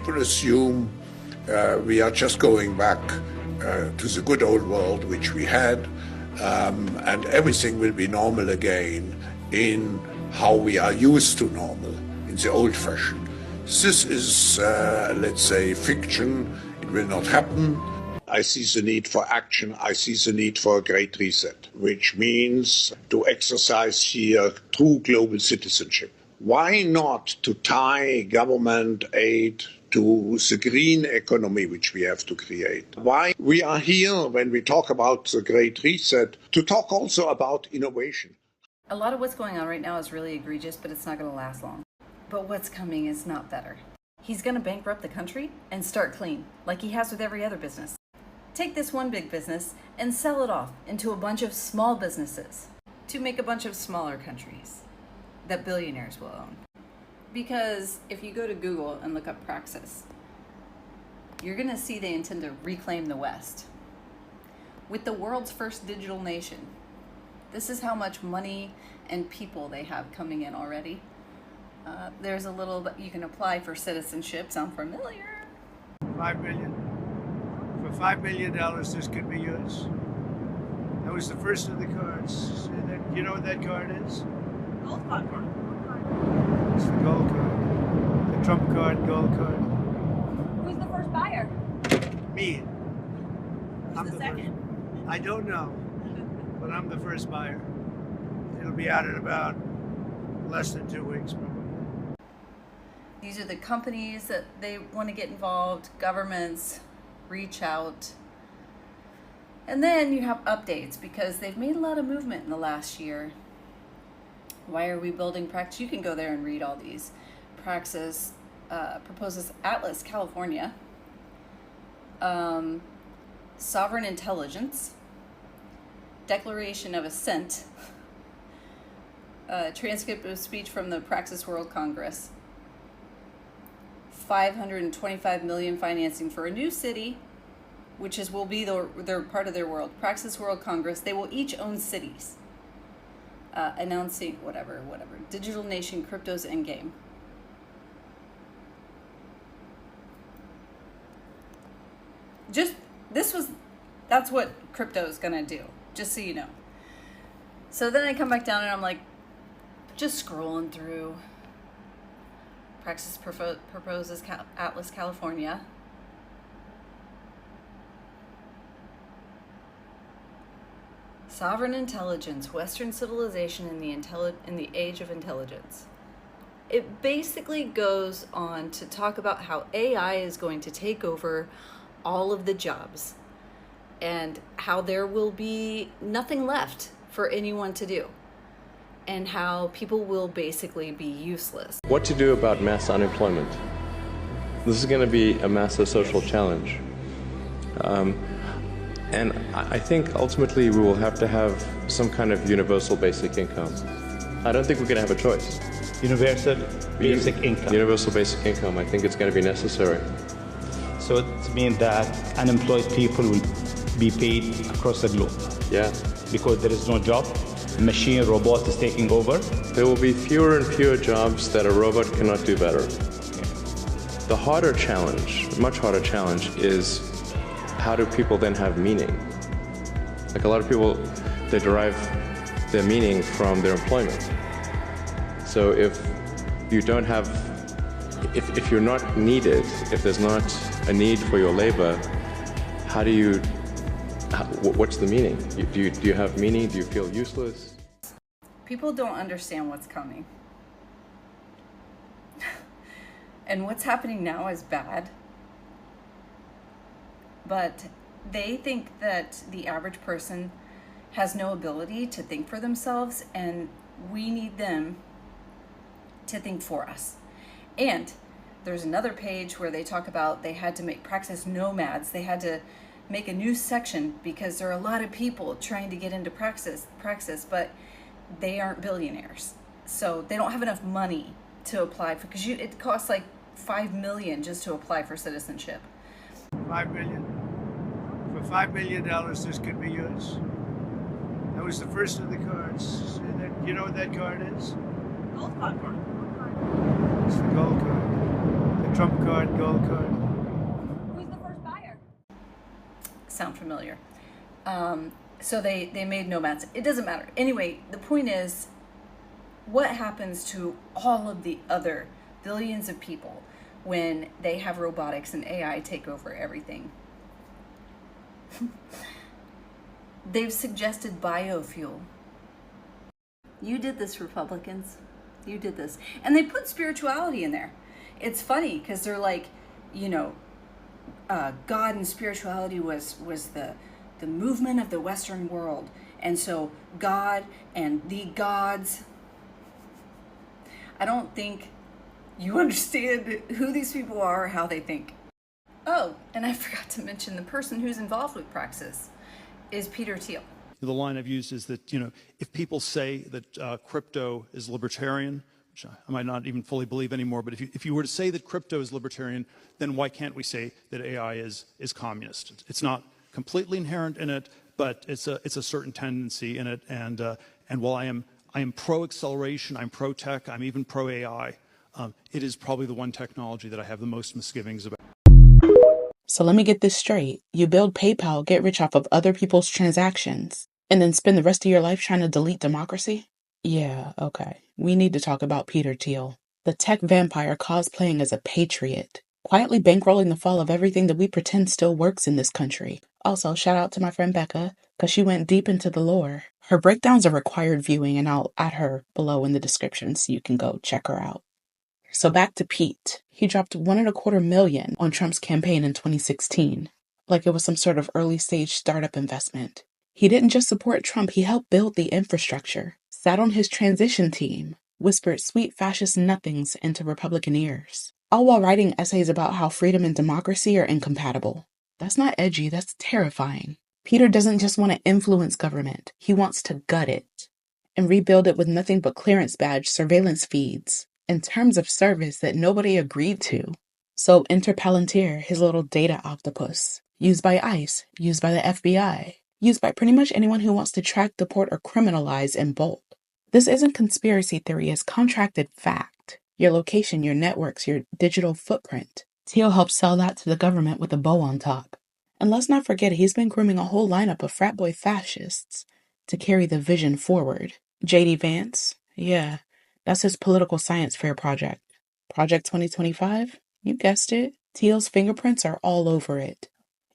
people assume we are just going back to the good old world which we had, and everything will be normal again in how we are used to normal, in the old fashion. This is, let's say, fiction. It will not happen. I see the need for action. I see the need for a great reset, which means to exercise here true global citizenship. Why not to tie government aid to the green economy which we have to create? Why we are here when we talk about the great reset, to talk also about innovation. A lot of what's going on right now is really egregious, but it's not going to last long. But what's coming is not better. He's going to bankrupt the country and start clean, like he has with every other business. Take this one big business and sell it off into a bunch of small businesses to make a bunch of smaller countries that billionaires will own. Because if you go to Google and look up Praxis, you're going to see they intend to reclaim the West. With the world's first digital nation, this is how much money and people they have coming in already. There's a little bit you can apply for citizenship. Sound familiar? $5 million. For $5 million, this could be yours. That was the first of the cards. You know what that card is? Gold card. It's the gold card. The Trump card, gold card. Who's the first buyer? Me. Who's the second? First. I don't know, but I'm the first buyer. It'll be out in about less than 2 weeks, probably. These are the companies that they want to get involved, governments reach out. And then you have updates because they've made a lot of movement in the last year. Why are we building Praxis? You can go there and read all these. Praxis proposes Atlas, California, sovereign intelligence, Declaration of Assent, transcript of speech from the Praxis World Congress, $525 million financing for a new city, which will be their part of their world. Praxis World Congress. They will each own cities. Announcing whatever. Digital Nation, crypto's endgame. That's what crypto is gonna do. Just so you know. So then I come back down and I'm like, just scrolling through. Praxis proposes Atlas, California. Sovereign intelligence, Western civilization in the age of intelligence. It basically goes on to talk about how AI is going to take over all of the jobs and how there will be nothing left for anyone to do, and how people will basically be useless. What to do about mass unemployment? This is going to be a massive social challenge. And I think ultimately we will have to have some kind of universal basic income. I don't think we're going to have a choice. Universal basic income. Universal basic income. I think it's going to be necessary. So it means that unemployed people will be paid across the globe. Yeah. Because there is no job. Machine, robot is taking over. There will be fewer and fewer jobs that a robot cannot do better. The harder challenge, much harder challenge, is how do people then have meaning? Like a lot of people, they derive their meaning from their employment. So if you don't have, if you're not needed, if there's not a need for your labor, how do you, what's the meaning? Do you have meaning? Do you feel useless? People don't understand what's coming. And what's happening now is bad. But they think that the average person has no ability to think for themselves, and we need them to think for us. And there's another page where they talk about they had to make Praxis nomads. They had to make a new section because there are a lot of people trying to get into Praxis, but they aren't billionaires. So they don't have enough money to apply for, because it costs like $5 million just to apply for citizenship. $5 million. For $5 million, this could be yours. That was the first of the cards. You know what that card is? Gold card. It's the gold card. The Trump card, gold card. Who's the first buyer? Sound familiar? So they made nomads. It doesn't matter. Anyway, the point is, what happens to all of the other billions of people when they have robotics and AI take over everything? They've suggested biofuel. You did this, Republicans. You did this. And they put spirituality in there. It's funny because they're like, you know, God and spirituality was the movement of the Western world. And so God and the gods. I don't think you understand who these people are or how they think. Oh, and I forgot to mention the person who's involved with Praxis is Peter Thiel. The line I've used is that, if people say that crypto is libertarian, which I might not even fully believe anymore, but if you were to say that crypto is libertarian, then why can't we say that AI is communist? It's not completely inherent in it, but it's a certain tendency in it. And while I am pro-acceleration, I'm pro-tech, I'm even pro-AI, it is probably the one technology that I have the most misgivings about. So let me get this straight. You build PayPal, get rich off of other people's transactions, and then spend the rest of your life trying to delete democracy? Yeah, okay. We need to talk about Peter Thiel, the tech vampire cosplaying as a patriot, quietly bankrolling the fall of everything that we pretend still works in this country. Also, shout out to my friend Becca, because she went deep into the lore. Her breakdowns are required viewing, and I'll add her below in the description so you can go check her out. So back to Pete. He dropped $1.25 million on Trump's campaign in 2016, like it was some sort of early stage startup investment. He didn't just support Trump, he helped build the infrastructure, sat on his transition team, whispered sweet fascist nothings into Republican ears, all while writing essays about how freedom and democracy are incompatible. That's not edgy, that's terrifying. Peter doesn't just want to influence government, he wants to gut it and rebuild it with nothing but clearance badge surveillance feeds and terms of service that nobody agreed to. So enter Palantir, his little data octopus, used by ICE, used by the FBI, used by pretty much anyone who wants to track, deport, or criminalize in bulk. This isn't conspiracy theory, it's contracted fact. Your location, your networks, your digital footprint. Thiel helped sell that to the government with a bow on top. And let's not forget, he's been grooming a whole lineup of frat boy fascists to carry the vision forward. J.D. Vance, yeah, that's his political science fair project. Project 2025? You guessed it. Thiel's fingerprints are all over it.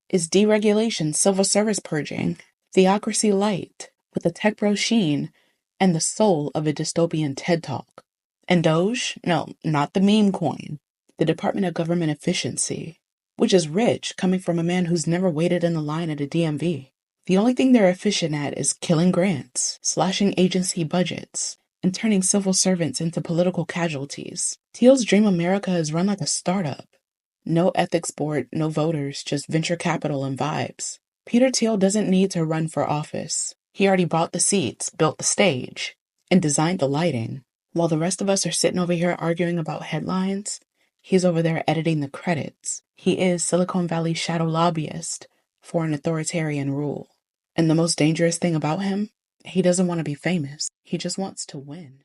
It's deregulation, civil service purging, theocracy light, with a tech bro sheen, and the soul of a dystopian TED Talk. And Doge? No, not the meme coin. The Department of Government Efficiency, which is rich, coming from a man who's never waited in the line at a DMV. The only thing they're efficient at is killing grants, slashing agency budgets, and turning civil servants into political casualties. Thiel's Dream America is run like a startup. No ethics board, no voters, just venture capital and vibes. Peter Thiel doesn't need to run for office. He already bought the seats, built the stage, and designed the lighting. While the rest of us are sitting over here arguing about headlines, he's over there editing the credits. He is Silicon Valley's shadow lobbyist for an authoritarian rule. And the most dangerous thing about him, he doesn't want to be famous. He just wants to win.